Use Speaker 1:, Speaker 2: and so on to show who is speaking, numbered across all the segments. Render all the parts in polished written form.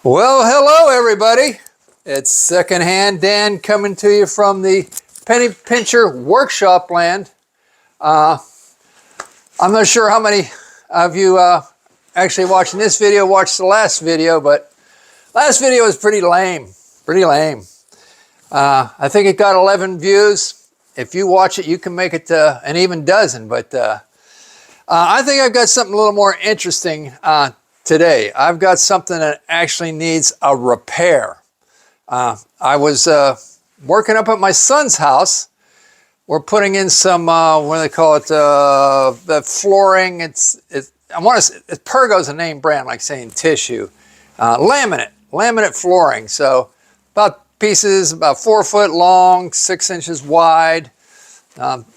Speaker 1: Well, hello everybody. It's Secondhand Dan coming to you from the Penny Pincher workshop land. I'm not sure how many of you actually watching this video watched the last video, but last video was pretty lame. I think it got 11 views. If you watch it, you can make it an even dozen, but I think I've got something a little more interesting today. I've got something that actually needs a repair. I was working up at my son's house. We're putting in some, what do they call it, the flooring. Pergo's a name brand, like saying tissue. Laminate flooring. So about pieces about 4 foot long, 6 inches wide.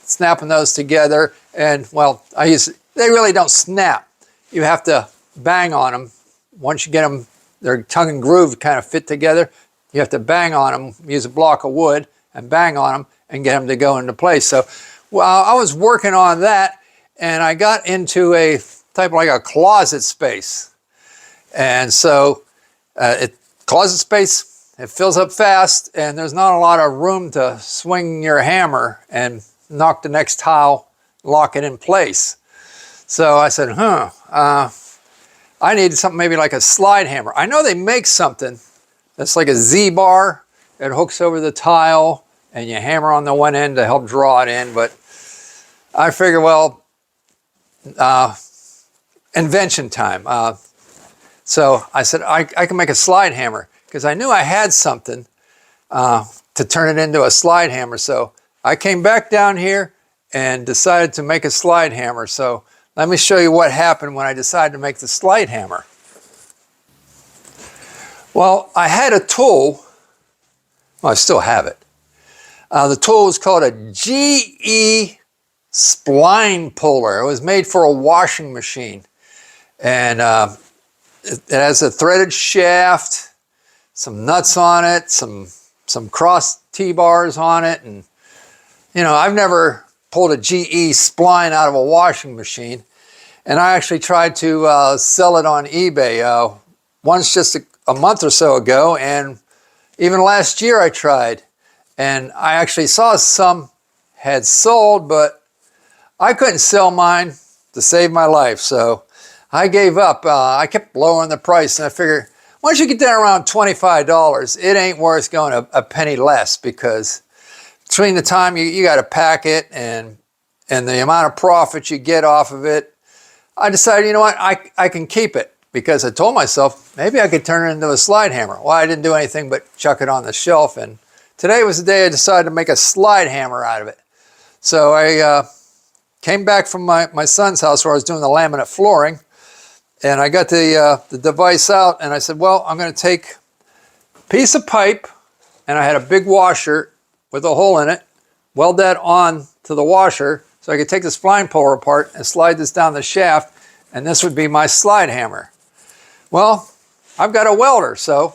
Speaker 1: Snapping those together, and well, they really don't snap. You have to bang on them. Once you get them, their tongue and groove kind of fit together, you have to bang on them, use a block of wood and bang on them and get them to go into place. So well, I was working on that, and I got into a type of like a closet space. And so closet space, it fills up fast, and there's not a lot of room to swing your hammer and knock the next tile, lock it in place. So I said, I needed something maybe like a slide hammer. I know they make something that's like a Z-bar that hooks over the tile, and you hammer on the one end to help draw it in. But I figured, well, invention time. So I said, I can make a slide hammer, because I knew I had something to turn it into a slide hammer. So I came back down here and decided to make a slide hammer. So let me show you what happened when I decided to make the slide hammer. Well, I had a tool. Well, I still have it. The tool was called a GE spline puller. It was made for a washing machine. And it has a threaded shaft, some nuts on it, some cross T-bars on it. And, you know, I've never pulled a GE spline out of a washing machine. And I actually tried to sell it on eBay once just a month or so ago, and even last year I tried. And I actually saw some had sold, but I couldn't sell mine to save my life. So I gave up. I kept lowering the price, and I figured once you get down around $25, it ain't worth going a penny less, because between the time you got to pack it and the amount of profit you get off of it, I decided, you know what, I can keep it, because I told myself maybe I could turn it into a slide hammer. Well, I didn't do anything but chuck it on the shelf, and today was the day I decided to make a slide hammer out of it. So I came back from my son's house where I was doing the laminate flooring, and I got the device out, and I said, well, I'm going to take a piece of pipe, and I had a big washer with a hole in it, weld that on to the washer so I could take the spline puller apart and slide this down the shaft, and this would be my slide hammer. Well, I've got a welder, so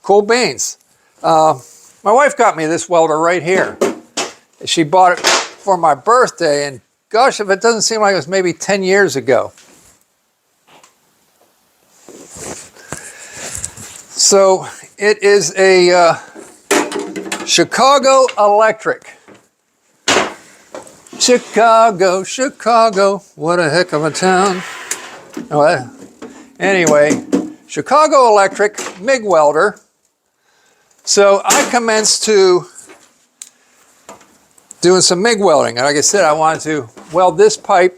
Speaker 1: cool beans. My wife got me this welder right here. She bought it for my birthday, and gosh, if it doesn't seem like it was maybe 10 years ago. So it is a Chicago Electric. Chicago, what a heck of a town. Anyway, Chicago Electric Mig Welder. So I commenced to doing some MIG welding. And like I said, I wanted to weld this pipe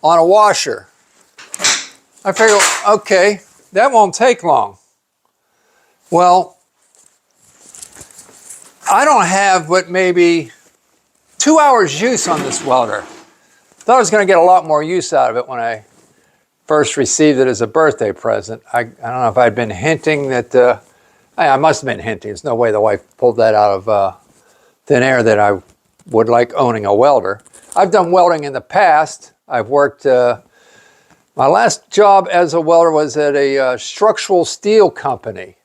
Speaker 1: on a washer. I figured, okay, that won't take long. Well, I don't have but maybe 2 hours use on this welder. Thought I was going to get a lot more use out of it when I first received it as a birthday present. I don't know if I'd been hinting that, I must have been hinting. There's no way the wife pulled that out of thin air that I would like owning a welder. I've done welding in the past. I've worked, my last job as a welder was at a structural steel company.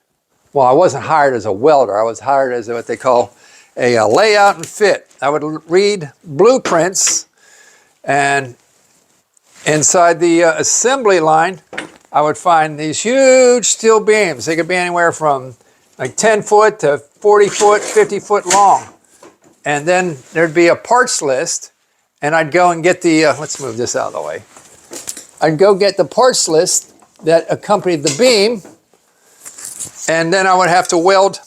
Speaker 1: Well, I wasn't hired as a welder. I was hired as what they call a layout and fit. I would read blueprints, and inside the assembly line, I would find these huge steel beams. They could be anywhere from like 10 foot to 40 foot, 50 foot long. And then there'd be a parts list, and I'd go and get the, let's move this out of the way. I'd go get the parts list that accompanied the beam, and then I would have to weld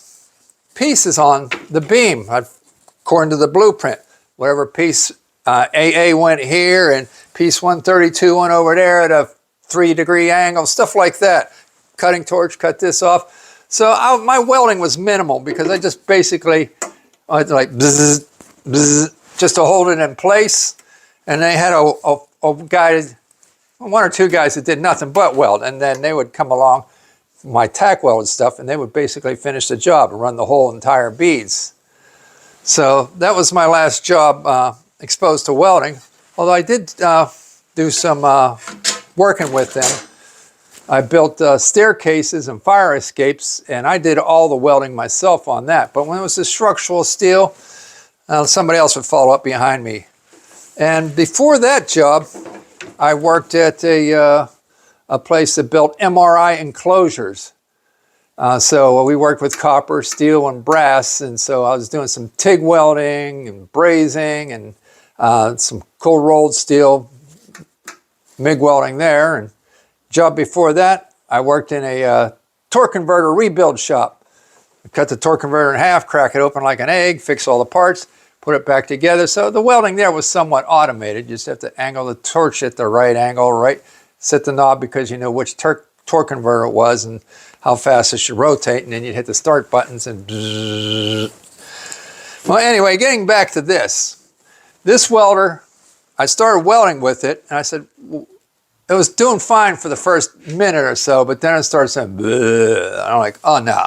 Speaker 1: pieces on the beam according to the blueprint. Whatever piece AA went here and piece 132 went over there at a 3-degree angle, stuff like that. Cutting torch, cut this off. So my welding was minimal because I just basically like bzz, bzz, just to hold it in place. And they had a guy, one or two guys that did nothing but weld, and then they would come along, my tack welded stuff, and they would basically finish the job and run the whole entire beads. So that was my last job exposed to welding, although I did do some working with them. I built staircases and fire escapes, and I did all the welding myself on that. But when it was the structural steel, somebody else would follow up behind me. And before that job, I worked at a place that built MRI enclosures. So we worked with copper, steel, and brass, and so I was doing some TIG welding and brazing and some cold rolled steel, MIG welding there. And job before that, I worked in a torque converter rebuild shop. I cut the torque converter in half, crack it open like an egg, fix all the parts, put it back together. So the welding there was somewhat automated. You just have to angle the torch at the right angle, right? Set the knob because you know which torque converter it was and how fast it should rotate, and then you'd hit the start buttons and bzzz. Well, anyway, getting back to this welder, I started welding with it, and I said, it was doing fine for the first minute or so, but then it started saying, bleh. And I'm like, oh no,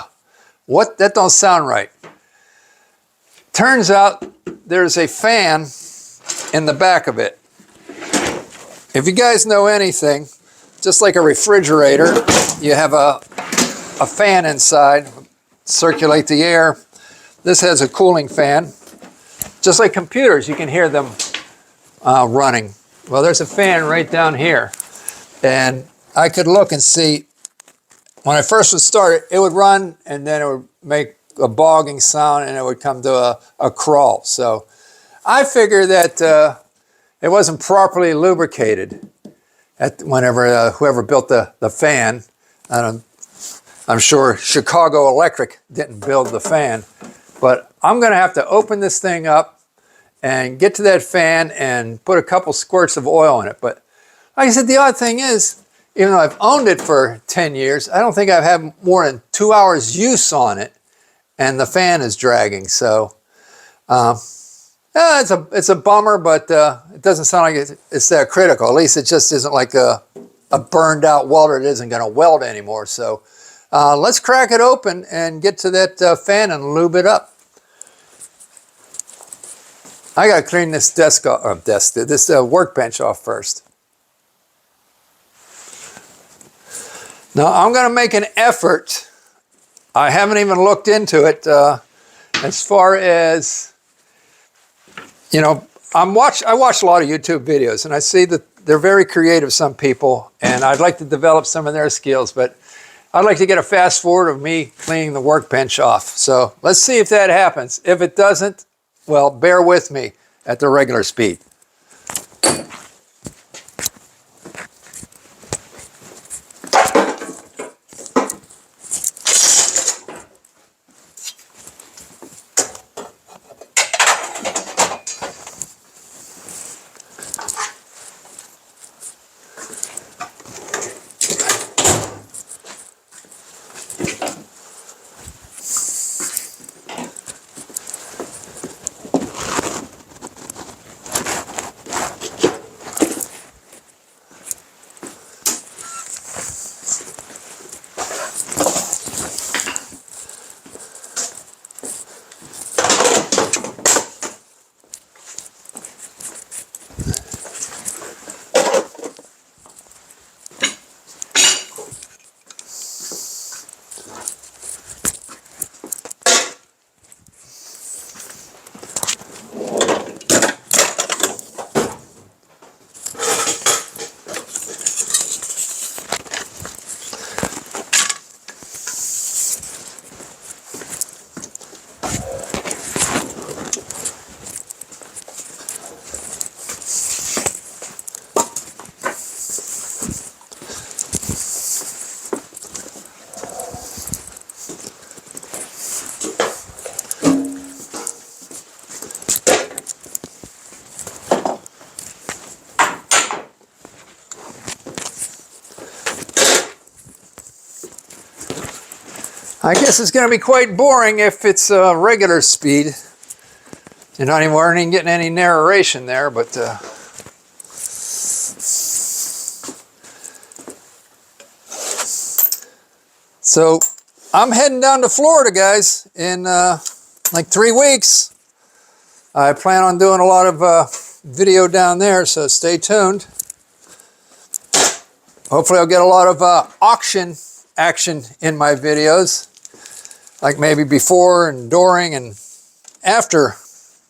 Speaker 1: what? That don't sound right. Turns out there's a fan in the back of it. If you guys know anything, just like a refrigerator, you have a fan inside, circulate the air. This has a cooling fan. Just like computers, you can hear them running. Well, there's a fan right down here. And I could look and see, when I first would start it would run and then it would make a bogging sound and it would come to a crawl. So I figured that it wasn't properly lubricated whenever whoever built the fan. I'm sure Chicago Electric didn't build the fan, but I'm going to have to open this thing up and get to that fan and put a couple squirts of oil in it. But like I said, the odd thing is, even though I've owned it for 10 years, I don't think I've had more than 2 hours use on it, and the fan is dragging. So it's a bummer, but it doesn't sound like it's that critical. At least it just isn't like a burned out welder that isn't going to weld anymore. So let's crack it open and get to that fan and lube it up. I got to clean this this workbench off first. Now I'm going to make an effort. I haven't even looked into it as far as, you know, I watch a lot of YouTube videos, and I see that they're very creative, some people, and I'd like to develop some of their skills, but I'd like to get a fast forward of me cleaning the workbench off. So let's see if that happens. If it doesn't, well, bear with me at the regular speed. I guess it's going to be quite boring if it's regular speed. You're not even getting any narration there, but so I'm heading down to Florida, guys, in like 3 weeks. I plan on doing a lot of video down there, so stay tuned. Hopefully I'll get a lot of auction action in my videos, like maybe before and during and after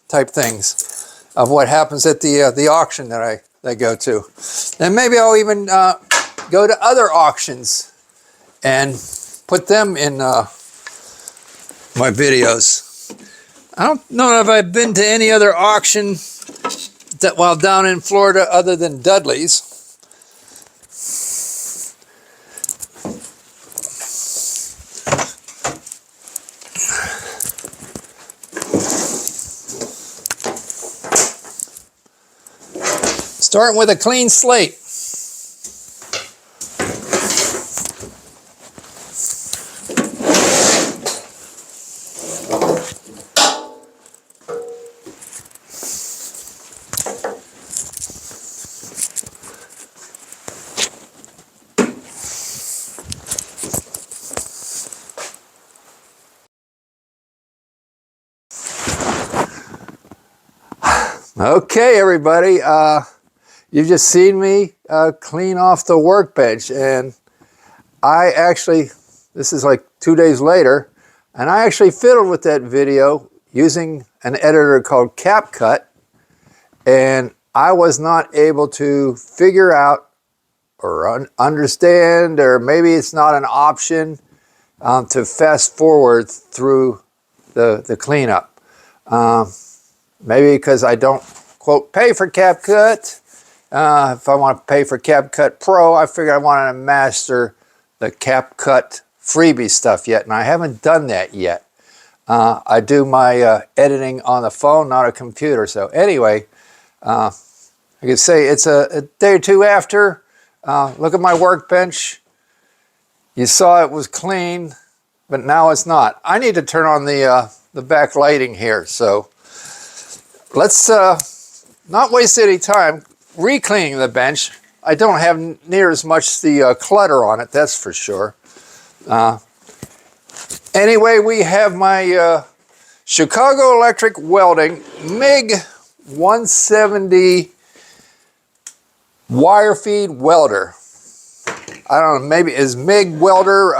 Speaker 1: type things of what happens at the auction that I go to. And maybe I'll even go to other auctions and put them in my videos. I don't know if I've been to any other auction that while down in Florida other than Dudley's. Starting with a clean slate. Okay, everybody. You've just seen me clean off the workbench, and this is like 2 days later, and I actually fiddled with that video using an editor called CapCut, and I was not able to figure out or understand, or maybe it's not an option to fast forward through the cleanup. Maybe because I don't, quote, pay for CapCut. If I want to pay for CapCut Pro, I figured I wanted to master the CapCut freebie stuff yet, and I haven't done that yet. I do my editing on the phone, not a computer. So anyway, I could say it's a day or two after. Look at my workbench. You saw it was clean, but now it's not. I need to turn on the back lighting here. So let's not waste any time re-cleaning the bench. I don't have near as much the clutter on it, that's for sure. Anyway, we have my Chicago Electric Welding Mig 170 wire feed welder. I don't know, maybe is Mig Welder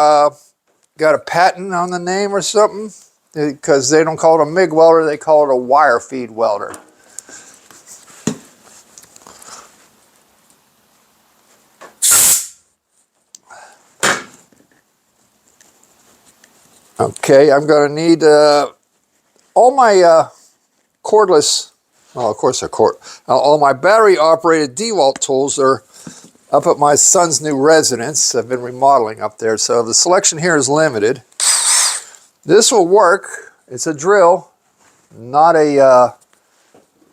Speaker 1: got a patent on the name or something? Because they don't call it a MIG welder, they call it a wire feed welder. Okay, I'm going to need all my cordless, well, of course, all my battery-operated DeWalt tools are up at my son's new residence. I've been remodeling up there, so the selection here is limited. This will work. It's a drill, not a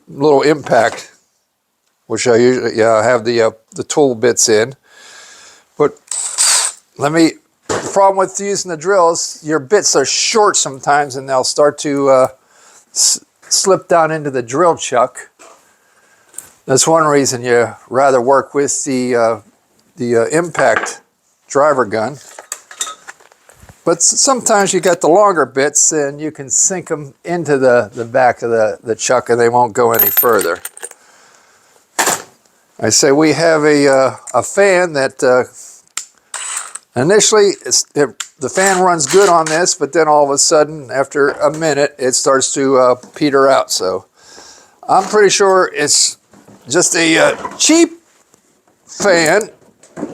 Speaker 1: little impact, which I usually have the tool bits in. But the problem with using the drill is your bits are short sometimes, and they'll start to slip down into the drill chuck. That's one reason you rather work with the impact driver gun. But sometimes you got the longer bits and you can sink them into the back of the chuck and they won't go any further. I say we have a fan that initially the fan runs good on this, but then all of a sudden after a minute it starts to peter out. So I'm pretty sure it's just a cheap fan.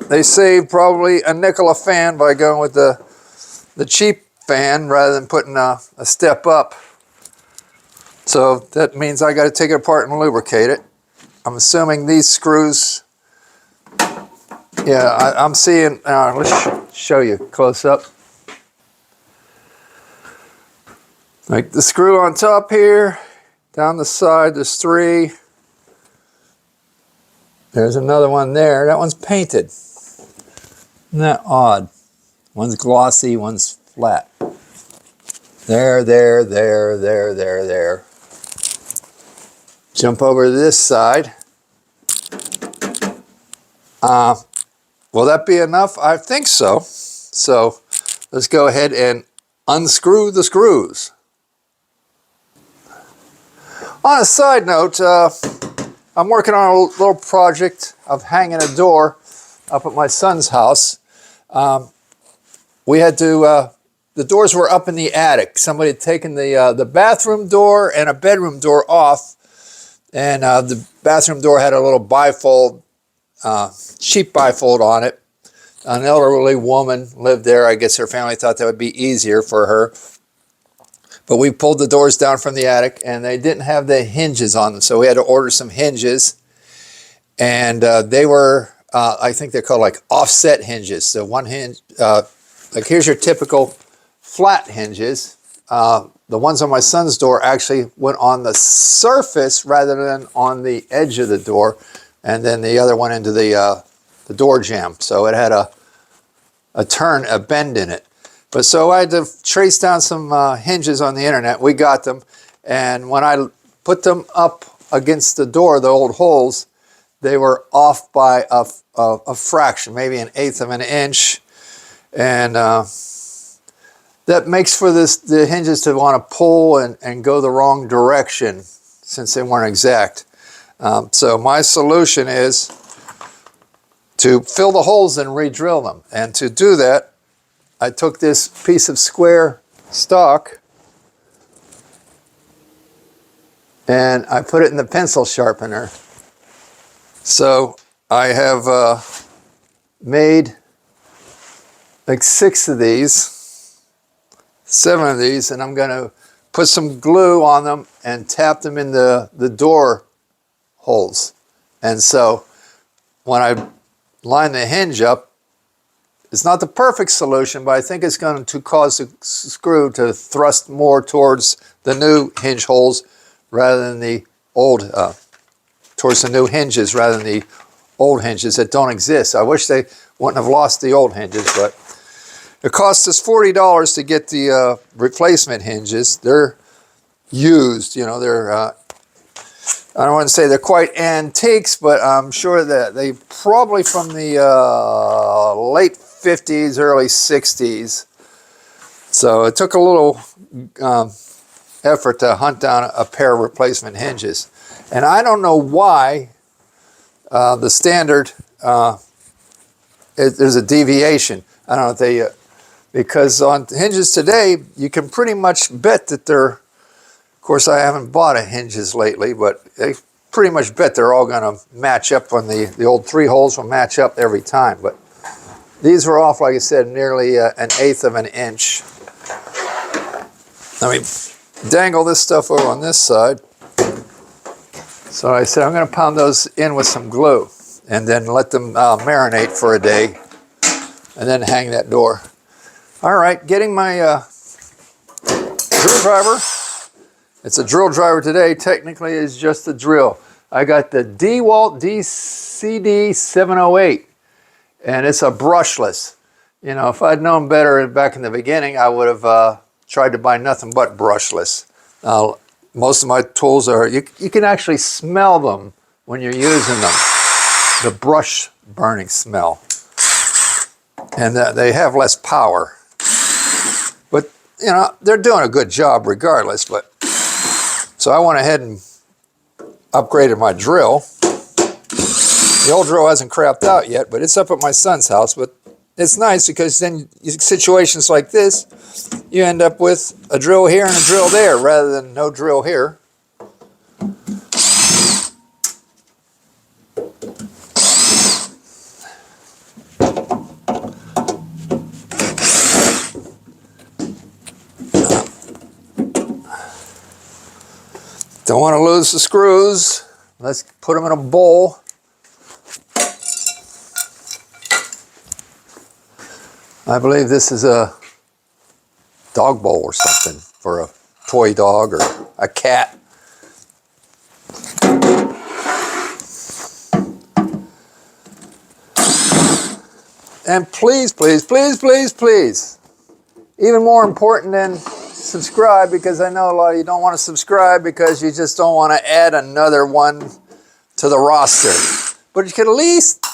Speaker 1: They save probably a nickel a fan by going with the cheap fan rather than putting a step up. So that means I got to take it apart and lubricate it. I'm assuming these screws, yeah, I'm seeing, let's show you close up. Like the screw on top here, down the side, there's 3. There's another one there. That one's painted. Isn't that odd? One's glossy, one's flat. There, there, there, there, there, there. Jump over to this side. Will that be enough? I think so. So let's go ahead and unscrew the screws. On a side note, I'm working on a little project of hanging a door up at my son's house. We had to, the doors were up in the attic. Somebody had taken the bathroom door and a bedroom door off, and the bathroom door had a little bifold, cheap bifold on it. An elderly woman lived there. I guess her family thought that would be easier for her. But we pulled the doors down from the attic, and they didn't have the hinges on them, so we had to order some hinges. And they were, I think they're called like offset hinges. So one hinge, like here's your typical flat hinges. The ones on my son's door actually went on the surface rather than on the edge of the door, and then the other one into the door jamb. So it had a bend in it. But so I had to trace down some hinges on the internet. We got them, and when I put them up against the door, the old holes, they were off by a fraction, maybe 1/8 of an inch, and that makes for the hinges to want to pull and go the wrong direction since they weren't exact. So my solution is to fill the holes and re-drill them. And to do that, I took this piece of square stock and I put it in the pencil sharpener. So I have made like 6 of these, 7 of these, and I'm going to put some glue on them and tap them in the door holes. And so when I line the hinge up, it's not the perfect solution, but I think it's going to cause the screw to thrust more towards the new hinge holes rather than the old, towards the new hinges rather than the old hinges that don't exist. I wish they wouldn't have lost the old hinges, but it cost us $40 to get the replacement hinges. They're used, you know, they're, I don't want to say they're quite antiques, but I'm sure that they probably from the late 50s, early 60s. So it took a little effort to hunt down a pair of replacement hinges. And I don't know why the standard, there's a deviation. I don't know if they, because on hinges today, you can pretty much bet that they're, of course I haven't bought a hinges lately, but they pretty much bet they're all going to match up on the old 3 holes will match up every time. But these were off, like I said, nearly 1/8 of an inch. Let me dangle this stuff over on this side. So I said I'm going to pound those in with some glue and then let them marinate for a day and then hang that door. All right, getting my drill driver. It's a drill driver today. Technically, it's just a drill. I got the DeWalt DCD 708, and it's a brushless. You know, if I'd known better back in the beginning, I would have tried to buy nothing but brushless. Most of my tools are, you can actually smell them when you're using them, the brush burning smell. And they have less power. But, you know, they're doing a good job regardless. But so I went ahead and upgraded my drill. The old drill hasn't crapped out yet, but it's up at my son's house. But it's nice because then situations like this, you end up with a drill here and a drill there rather than no drill here. Don't want to lose the screws. Let's put them in a bowl. I believe this is a dog bowl or something for a toy dog or a cat. And please, please, please, please, please, even more important than subscribe, because I know a lot of you don't want to subscribe because you just don't want to add another one to the roster. But you can at least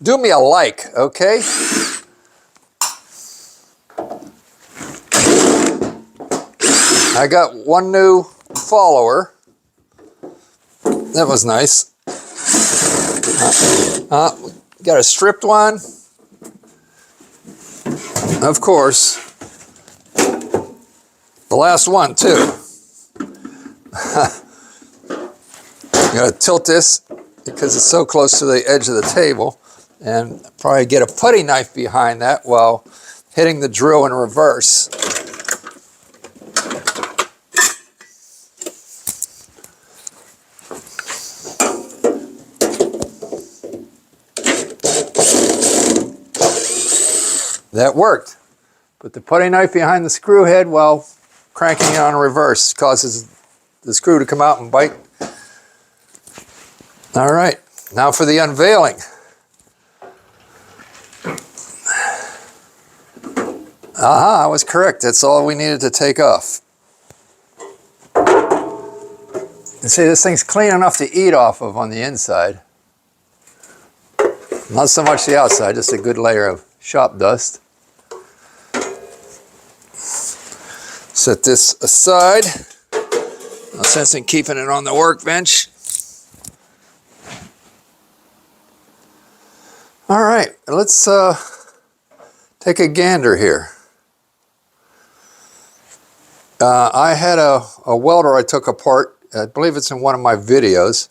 Speaker 1: do me a like, okay? I got one new follower. That was nice. Got a stripped one. Of course. The last one, too. I'm going to tilt this because it's so close to the edge of the table, and probably get a putty knife behind that while hitting the drill in reverse. That worked. Put the putty knife behind the screw head while cranking it on reverse. Causes the screw to come out and bite. All right, now for the unveiling. Aha, I was correct. That's all we needed to take off. And see, this thing's clean enough to eat off of on the inside. Not so much the outside, just a good layer of shop dust. Set this aside. No sense in keeping it on the workbench. All right, let's take a gander here. I had a welder I took apart. I believe it's in one of my videos.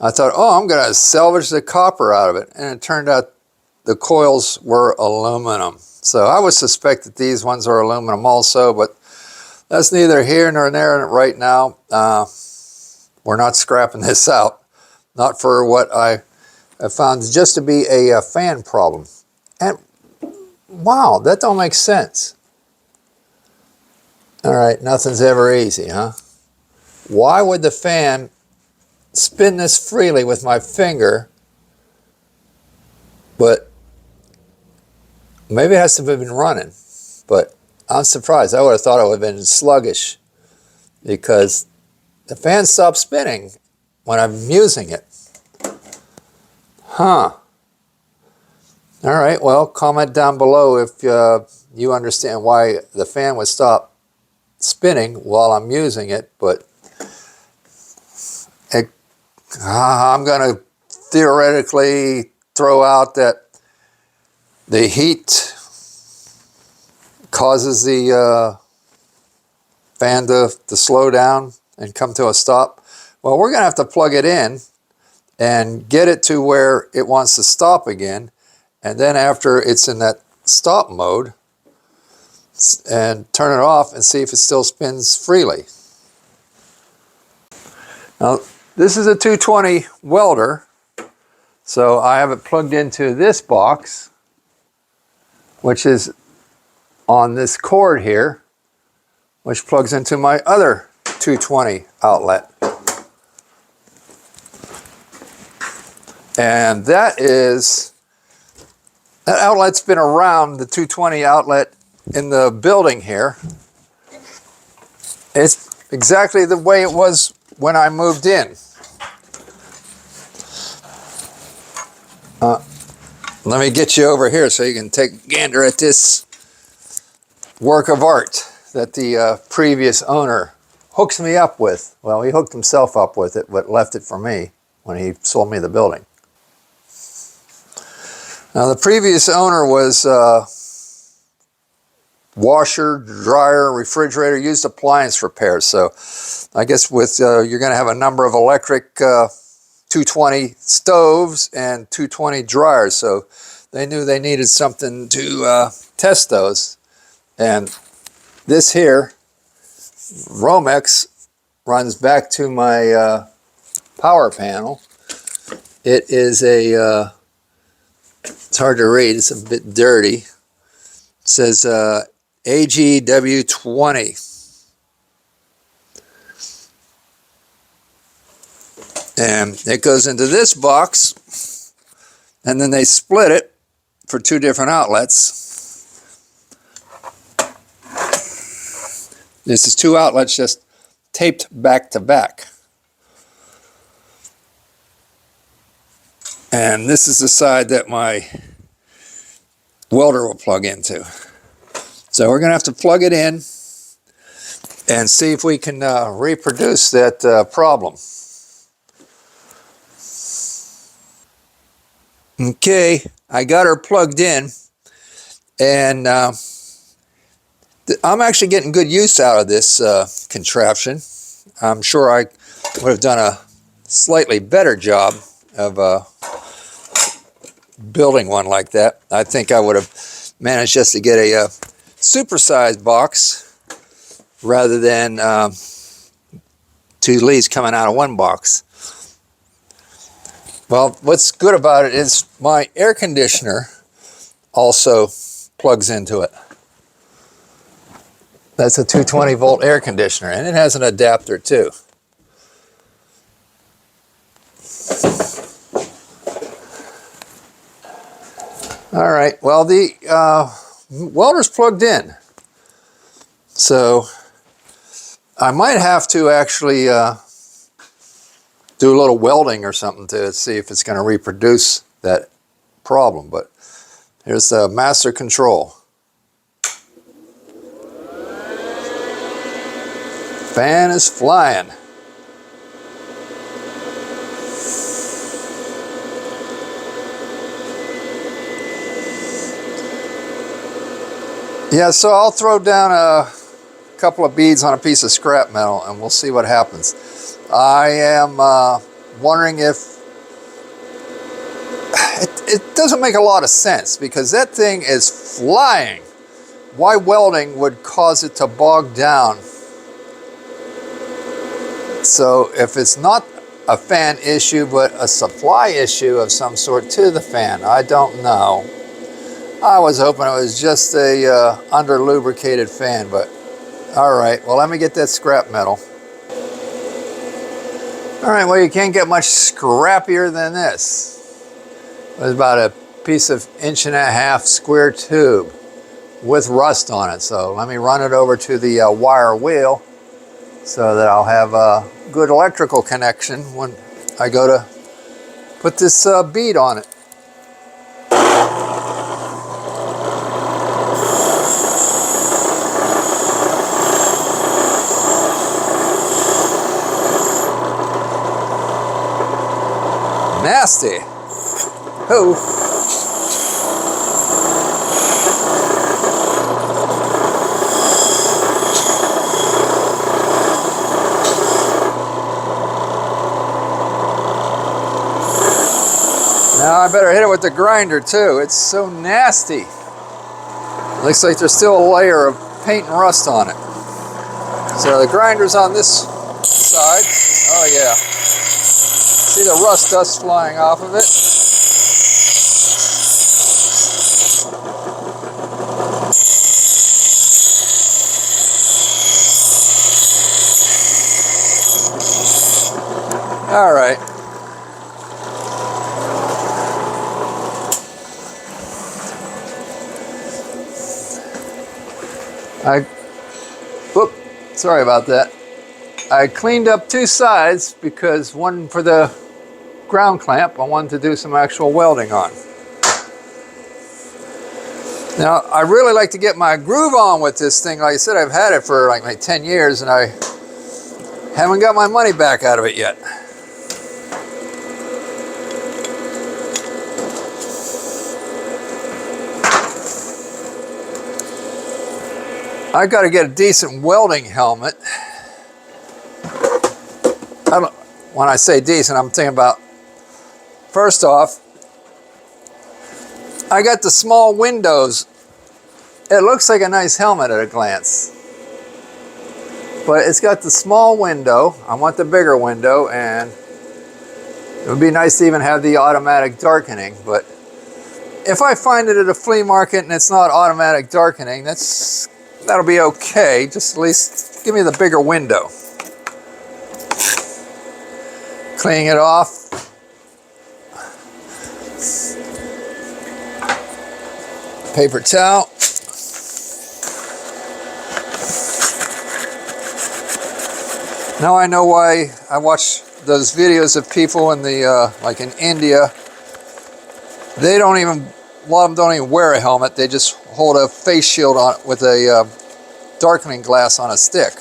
Speaker 1: I thought, oh, I'm going to salvage the copper out of it. And it turned out the coils were aluminum. So I would suspect that these ones are aluminum also, but that's neither here nor there right now. We're not scrapping this out. Not for what I found just to be a fan problem. And wow, that don't make sense. All right, nothing's ever easy, huh? Why would the fan spin this freely with my finger, but maybe it has to have been running, but I'm surprised. I would have thought it would have been sluggish because the fan stops spinning when I'm using it. Huh. All right, well, comment down below if you understand why the fan would stop spinning while I'm using it, but I'm going to theoretically throw out that the heat causes the fan to slow down and come to a stop. Well, we're going to have to plug it in and get it to where it wants to stop again. And then after it's in that stop mode, and turn it off and see if it still spins freely. Now, this is a 220 welder, so I have it plugged into this box, which is on this cord here, which plugs into my other 220 outlet. And that outlet's been around, the 220 outlet in the building here. It's exactly the way it was when I moved in. Let me get you over here so you can take a gander at this work of art that the previous owner hooks me up with. Well, he hooked himself up with it, but left it for me when he sold me the building. Now, the previous owner was washer, dryer, refrigerator, used appliance repairs. So I guess with you're going to have a number of electric 220 stoves and 220 dryers. So they knew they needed something to test those. And this here, Romex, runs back to my power panel. It is a, it's hard to read, it's a bit dirty. It says AGW20. And it goes into this box, and then they split it for two different outlets. This is 2 outlets just taped back to back. And this is the side that my welder will plug into. So we're going to have to plug it in and see if we can reproduce that problem. Okay, I got her plugged in, and I'm actually getting good use out of this contraption. I'm sure I would have done a slightly better job of building one like that. I think I would have managed just to get a supersized box rather than 2 leads coming out of one box. Well, what's good about it is my air conditioner also plugs into it. That's a 220 volt air conditioner, and it has an adapter too. All right, well, the welder's plugged in, so I might have to actually do a little welding or something to see if it's going to reproduce that problem. But here's the master control. Fan is flying. Yeah, so I'll throw down a couple of beads on a piece of scrap metal and we'll see what happens. I am wondering if it doesn't make a lot of sense, because that thing is flying. Why welding would cause it to bog down? So if it's not a fan issue but a supply issue of some sort to the fan, I don't know. I was hoping it was just a under lubricated fan, but all right, well, let me get that scrap metal. All right, well, you can't get much scrappier than this. It was about a piece of 1.5-inch square tube with rust on it. So let me run it over to the wire wheel so that I'll have a good electrical connection when I go to put this bead on it. Nasty. Oh. Now I better hit it with the grinder too. It's so nasty. Looks like there's still a layer of paint and rust on it. So the grinder's on this side. Oh yeah. See the rust dust flying off of it? All right. Sorry about that. I cleaned up 2 sides because one for the ground clamp I wanted to do some actual welding on. Now I really like to get my groove on with this thing. Like I said, I've had it for like 10 years and I haven't got my money back out of it yet. I've got to get a decent welding helmet. When I say decent, I'm thinking about, first off, I got the small windows. It looks like a nice helmet at a glance, but it's got the small window. I want the bigger window, and it would be nice to even have the automatic darkening, but if I find it at a flea market and it's not automatic darkening, that'll be okay. Just at least give me the bigger window. Cleaning it off. Paper towel. Now I know why I watch those videos of people in the, like in India, they don't even, a lot of them don't even wear a helmet, they just hold a face shield on with a darkening glass on a stick.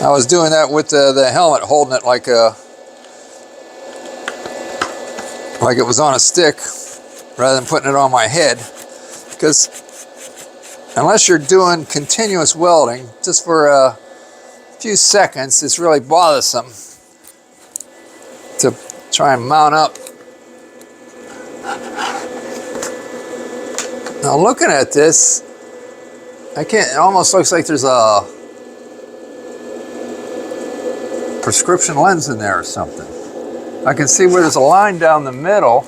Speaker 1: I was doing that with the helmet, holding it like it was on a stick rather than putting it on my head, because unless you're doing continuous welding just for a few seconds, it's really bothersome to try and mount up. Now looking at this, it almost looks like there's a prescription lens in there or something. I can see where there's a line down the middle,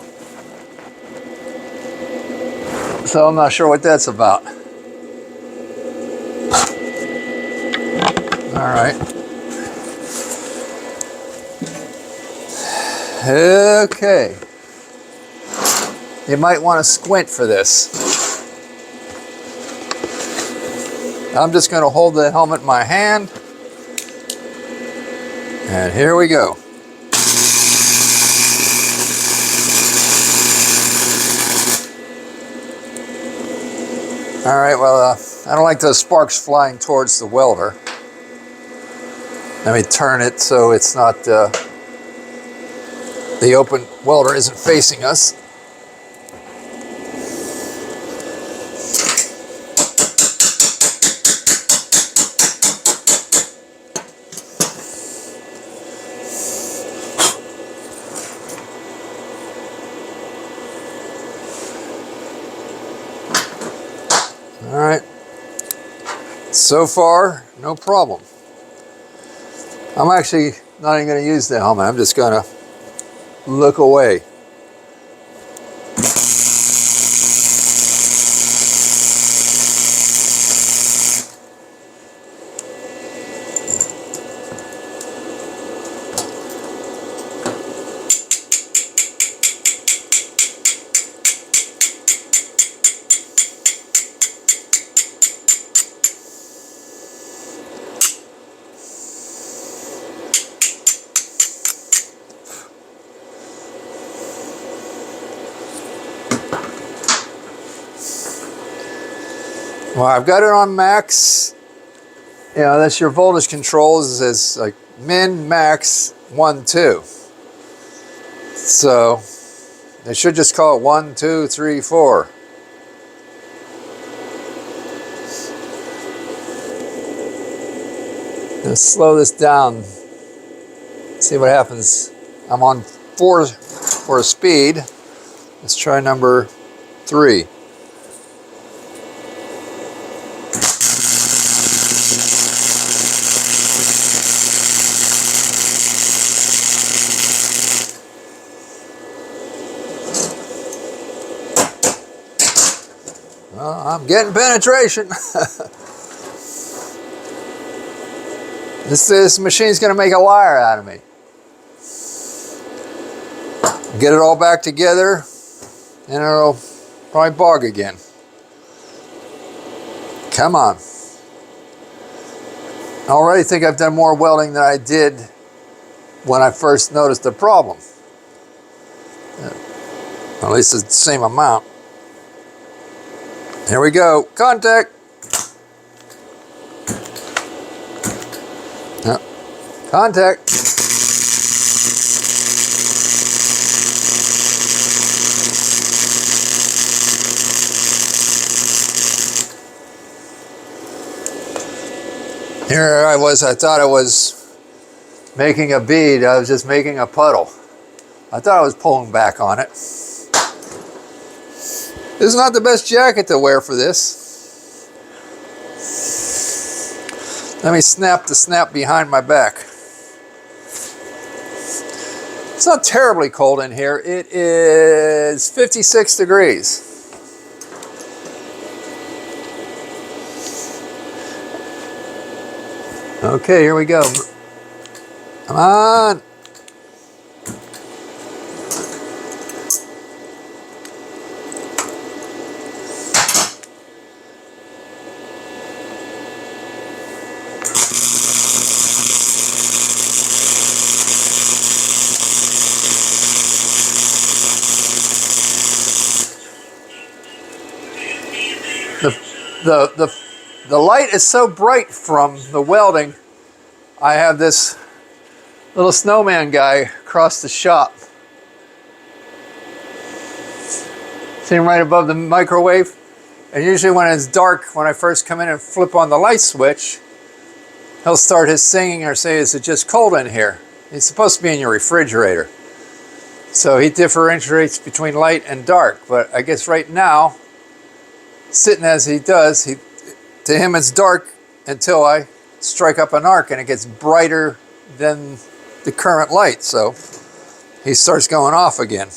Speaker 1: so I'm not sure what that's about. All right. Okay. You might want to squint for this. I'm just going to hold the helmet in my hand. And here we go. All right, well, I don't like those sparks flying towards the welder. Let me turn it so it's not, the open welder isn't facing us. All right, so far, no problem. I'm actually not even going to use the helmet. I'm just going to look away. Well, I've got it on max. You know, that's your voltage controls is like min, max, 1, 2. So they should just call it 1, 2, 3, 4. Let's slow this down. See what happens. I'm on 4 for a speed. Let's try number 3. Well, I'm getting penetration. This machine's going to make a liar out of me. Get it all back together, and it'll probably bog again. Come on. I already think I've done more welding than I did when I first noticed the problem. At least it's the same amount. Here we go. Contact. Yep. Contact. Here I was, I thought I was making a bead. I was just making a puddle. I thought I was pulling back on it. This is not the best jacket to wear for this. Let me snap the snap behind my back. It's not terribly cold in here. It is 56 degrees. Okay, here we go. Come on. The light is so bright from the welding. I have this little snowman guy across the shop. See him right above the microwave? And usually when it's dark, when I first come in and flip on the light switch, he'll start his singing or say, "Is it just cold in here?" He's supposed to be in your refrigerator. So he differentiates between light and dark. But I guess right now, sitting as he does, to him it's dark until I strike up an arc and it gets brighter than the current light. So he starts going off again.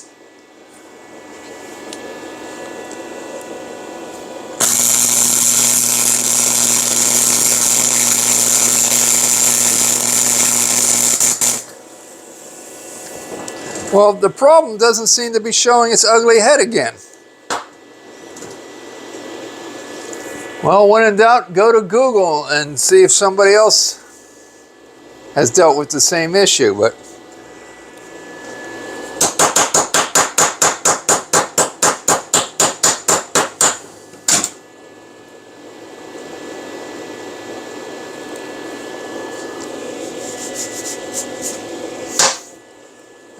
Speaker 1: Well, the problem doesn't seem to be showing its ugly head again. Well, when in doubt, go to Google and see if somebody else has dealt with the same issue. But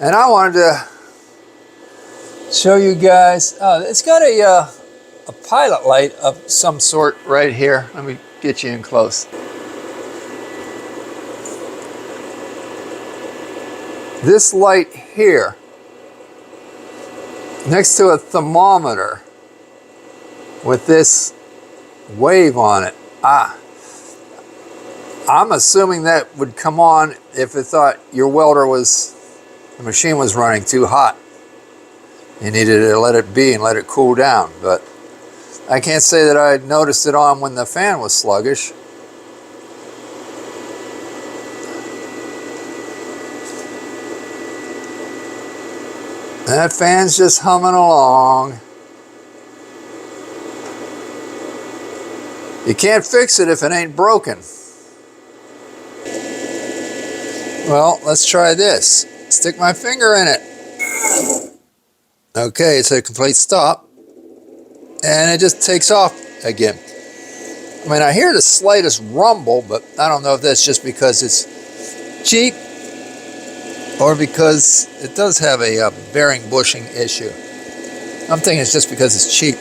Speaker 1: and I wanted to show you guys, it's got a pilot light of some sort right here. Let me get you in close. This light here, next to a thermometer with this wave on it. I'm assuming that would come on if it thought your welder the machine was running too hot. You needed to let it be and let it cool down. But I can't say that I noticed it on when the fan was sluggish. That fan's just humming along. You can't fix it if it ain't broken. Well, let's try this. Stick my finger in it. Okay, it's a complete stop. And it just takes off again. I mean, I hear the slightest rumble, but I don't know if that's just because it's cheap or because it does have a bearing bushing issue. I'm thinking it's just because it's cheap.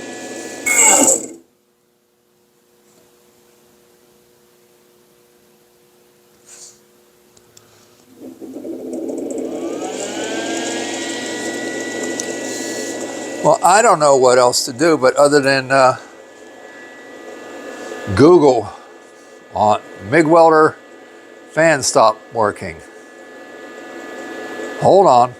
Speaker 1: Well, I don't know what else to do, but other than Google on Mig Welder fan stop working. Hold on.